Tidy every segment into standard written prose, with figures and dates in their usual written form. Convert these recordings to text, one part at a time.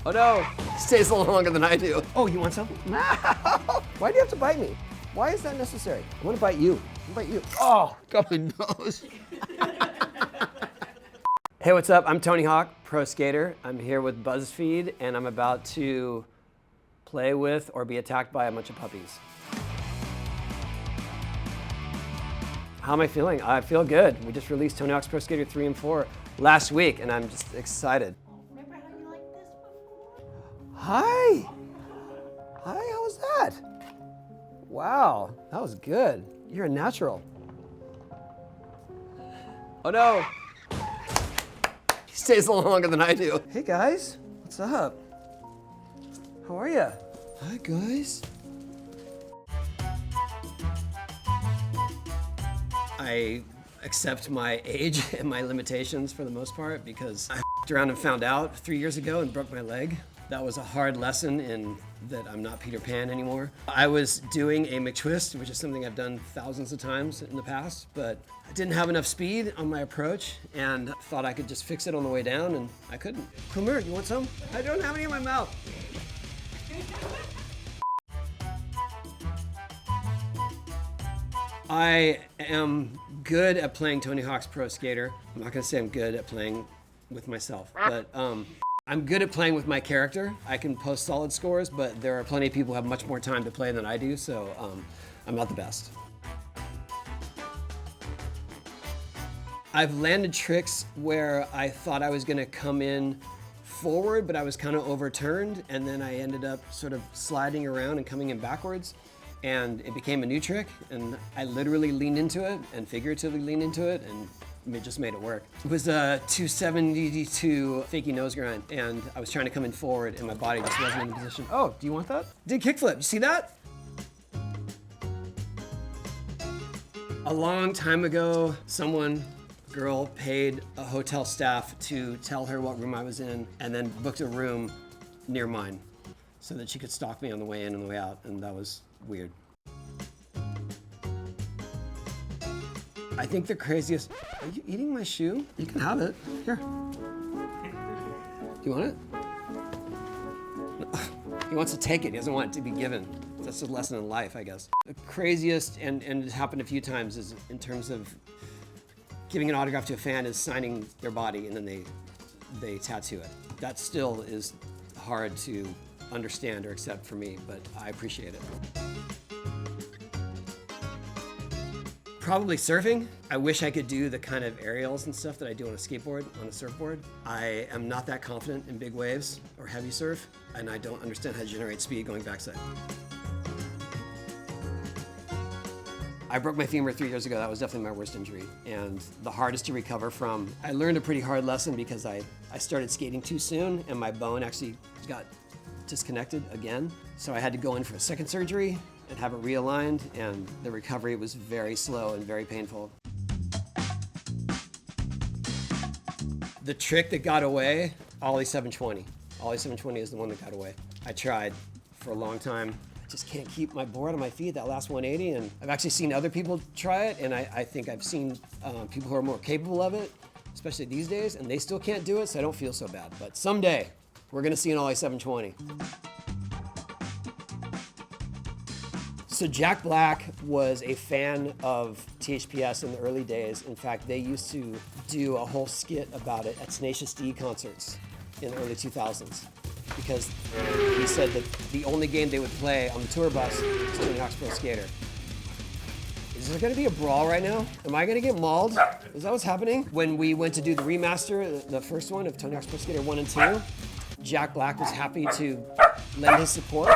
Oh no, he stays a little longer than I do. Oh, you want some? No. Why do you have to bite me? Why is that necessary? I'm gonna bite you. I'm gonna bite you. Oh, got my nose. Hey, what's up? I'm Tony Hawk, pro skater. I'm here with BuzzFeed, and I'm about to play with or be attacked by a bunch of puppies. How am I feeling? I feel good. We just released Tony Hawk's Pro Skater 3 and 4 last week, and I'm just excited. Remember how you liked this before? Hi. Hi, how was that? Wow, that was good. You're a natural. Oh no. He stays a little longer than I do. Hey guys, what's up? How are you? Hi guys. I accept my age and my limitations for the most part because I f***ed around and found out 3 years ago and broke my leg. That was a hard lesson in that I'm not Peter Pan anymore. I was doing a McTwist, which is something I've done thousands of times in the past, but I didn't have enough speed on my approach and thought I could just fix it on the way down, and I couldn't. Come here, you want some? I don't have any in my mouth. I am good at playing Tony Hawk's Pro Skater. I'm not gonna say I'm good at playing with myself, but I'm good at playing with my character. I can post solid scores, but there are plenty of people who have much more time to play than I do, so I'm not the best. I've landed tricks where I thought I was gonna come in forward, but I was kind of overturned, and then I ended up sort of sliding around and coming in backwards. And it became a new trick, and I literally leaned into it and figuratively leaned into it, and it just made it work. It was a 272 fakie nose grind, and I was trying to come in forward, and my body just wasn't in the position. Oh, do you want that? Did kickflip, you see that? A long time ago, girl paid a hotel staff to tell her what room I was in, and then booked a room near mine so that she could stalk me on the way in and the way out, and that was weird. I think the craziest, are you eating my shoe? You can have it, here. You want it? No. He wants to take it, he doesn't want it to be given. That's a lesson in life, I guess. The craziest, and it's happened a few times, is in terms of giving an autograph to a fan is signing their body and then they tattoo it. That still is hard to understand or accept for me, but I appreciate it. Probably surfing. I wish I could do the kind of aerials and stuff that I do on a skateboard, on a surfboard. I am not that confident in big waves or heavy surf, and I don't understand how to generate speed going backside. I broke my femur 3 years ago. That was definitely my worst injury and the hardest to recover from. I learned a pretty hard lesson because I started skating too soon and my bone actually got disconnected again. So I had to go in for a second surgery and have it realigned, and the recovery was very slow and very painful. The trick that got away, Ollie 720. Ollie 720 is the one that got away. I tried for a long time. I just can't keep my board on my feet, that last 180, and I've actually seen other people try it, and I think I've seen people who are more capable of it, especially these days, and they still can't do it, so I don't feel so bad. But someday, we're gonna see an Ollie 720. So Jack Black was a fan of THPS in the early days. In fact, they used to do a whole skit about it at Tenacious D concerts in the early 2000s. Because he said that the only game they would play on the tour bus was Tony Hawk's Pro Skater. Is there gonna be a brawl right now? Am I gonna get mauled? Is that what's happening? When we went to do the remaster, the first one of Tony Hawk's Pro Skater 1 and 2, Jack Black was happy to lend his support.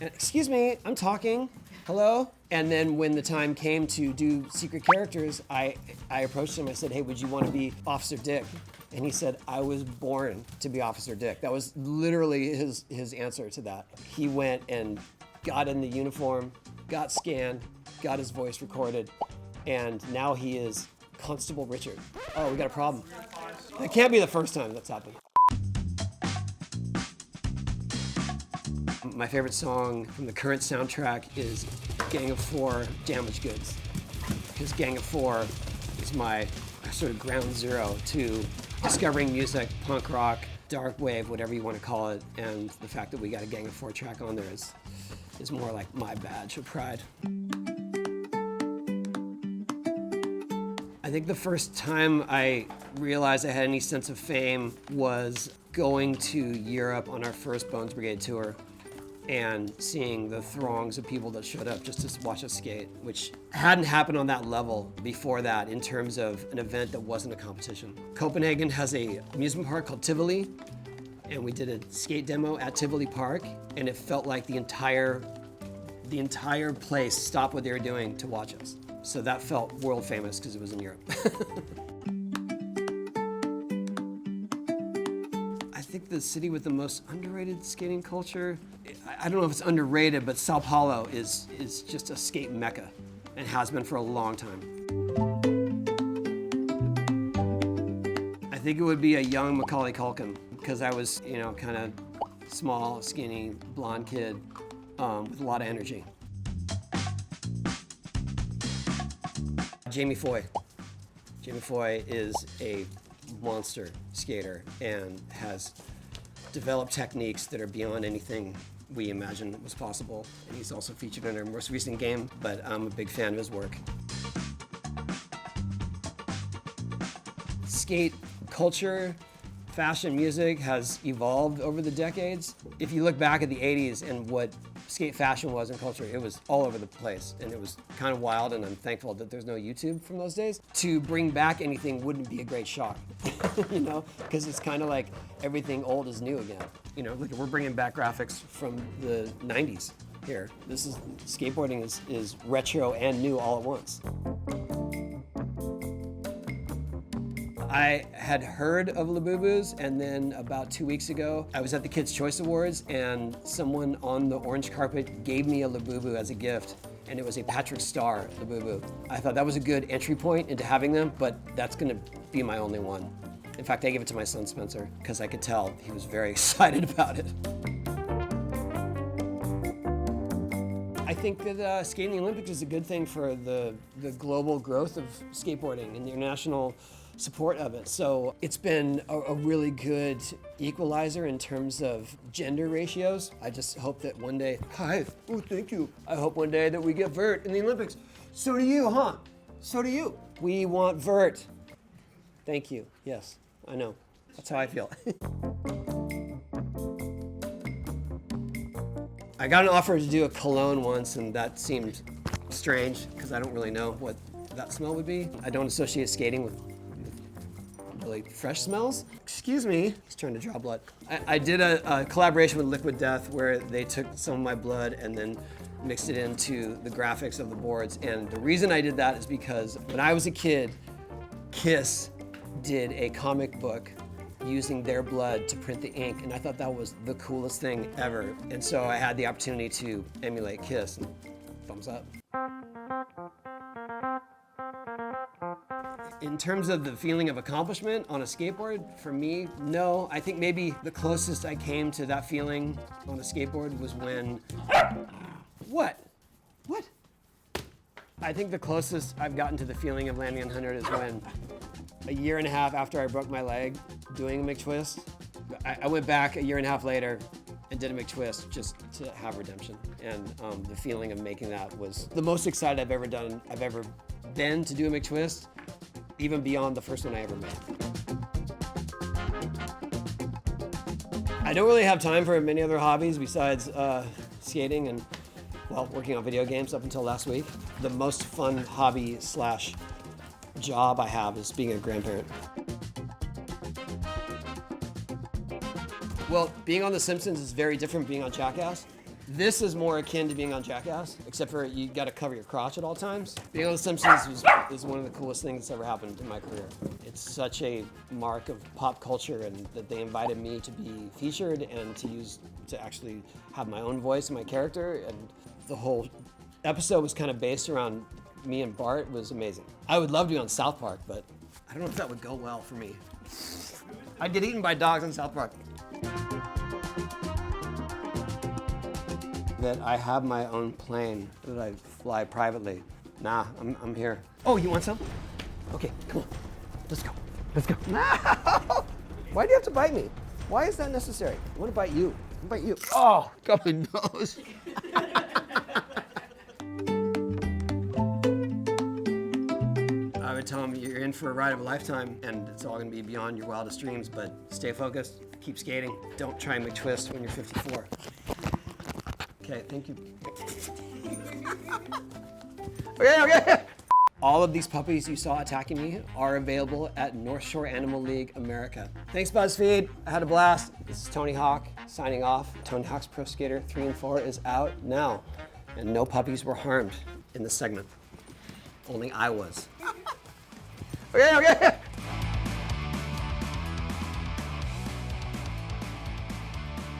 Excuse me, I'm talking. Hello? And then when the time came to do secret characters, I approached him. I said, hey, would you want to be Officer Dick? And he said, I was born to be Officer Dick. That was literally his answer to that. He went and got in the uniform, got scanned, got his voice recorded, and now he is Constable Richard. Oh, we got a problem. That can't be the first time that's happened. My favorite song from the current soundtrack is Gang of Four, Damaged Goods. Because Gang of Four is my sort of ground zero to discovering music, punk rock, dark wave, whatever you want to call it, and the fact that we got a gang of 4-track on there is more like my badge of pride. I think the first time I realized I had any sense of fame was going to Europe on our first Bones Brigade tour and seeing the throngs of people that showed up just to watch us skate, which hadn't happened on that level before that in terms of an event that wasn't a competition. Copenhagen has an amusement park called Tivoli, and we did a skate demo at Tivoli Park, and it felt like the entire place stopped what they were doing to watch us. So that felt world famous because it was in Europe. I think the city with the most underrated skating culture, I don't know if it's underrated, but Sao Paulo is just a skate mecca and has been for a long time. I think it would be a young Macaulay Culkin because I was, kind of small, skinny, blonde kid with a lot of energy. Jamie Foy. Jamie Foy is a monster skater and has developed techniques that are beyond anything we imagined was possible. And he's also featured in our most recent game, but I'm a big fan of his work. Skate culture, fashion, music has evolved over the decades. If you look back at the 80s and what skate fashion was and culture, it was all over the place, and it was kind of wild, and I'm thankful that there's no YouTube from those days. To bring back anything wouldn't be a great shock, because it's kind of like everything old is new again. Look, we're bringing back graphics from the 90s here. Skateboarding is retro and new all at once. I had heard of Laboos, and then about 2 weeks ago, I was at the Kids' Choice Awards, and someone on the orange carpet gave me a Laboo as a gift, and it was a Patrick Star Laboo. I thought that was a good entry point into having them, but that's gonna be my only one. In fact, I gave it to my son Spencer, because I could tell he was very excited about it. I think that skating the Olympics is a good thing for the global growth of skateboarding and the international support of it. So it's been a really good equalizer in terms of gender ratios. I just hope that one day, thank you. I hope one day that we get vert in the Olympics. So do you, huh? So do you. We want vert. Thank you. Yes, I know. That's how I feel. I got an offer to do a cologne once, and that seemed strange because I don't really know what that smell would be. I don't associate skating with really fresh smells. Excuse me. He's trying to draw blood. I did a collaboration with Liquid Death where they took some of my blood and then mixed it into the graphics of the boards. And the reason I did that is because when I was a kid, Kiss did a comic book using their blood to print the ink, and I thought that was the coolest thing ever. And so I had the opportunity to emulate Kiss. And thumbs up. In terms of the feeling of accomplishment on a skateboard, for me, no. I think maybe the closest I came to that feeling on a skateboard was when... What? I think the closest I've gotten to the feeling of landing on 100 is when, a year and a half after I broke my leg doing a McTwist, I went back a year and a half later and did a McTwist just to have redemption. And the feeling of making that was the most excited I've ever been to do a McTwist, even beyond the first one I ever made. I don't really have time for many other hobbies besides skating and, working on video games up until last week. The most fun hobby / job I have is being a grandparent. Well, being on The Simpsons is very different from being on Jackass. This is more akin to being on Jackass, except for you gotta cover your crotch at all times. Being on The Simpsons is one of the coolest things that's ever happened in my career. It's such a mark of pop culture, and that they invited me to be featured and to actually have my own voice and my character, and the whole episode was kind of based around me and Bart. It was amazing. I would love to be on South Park, but I don't know if that would go well for me. I'd get eaten by dogs on South Park. That I have my own plane that I fly privately. Nah, I'm here. Oh, you want some? Okay, come on. Let's go. No! Why do you have to bite me? Why is that necessary? I want to bite you. I want to bite you. Oh, got my nose. I would tell him you're in for a ride of a lifetime and it's all going to be beyond your wildest dreams, but stay focused, keep skating. Don't try and McTwist when you're 54. Okay, thank you. Okay. All of these puppies you saw attacking me are available at North Shore Animal League America. Thanks, BuzzFeed. I had a blast. This is Tony Hawk signing off. Tony Hawk's Pro Skater 3 and 4 is out now, and no puppies were harmed in this segment. Only I was. Okay.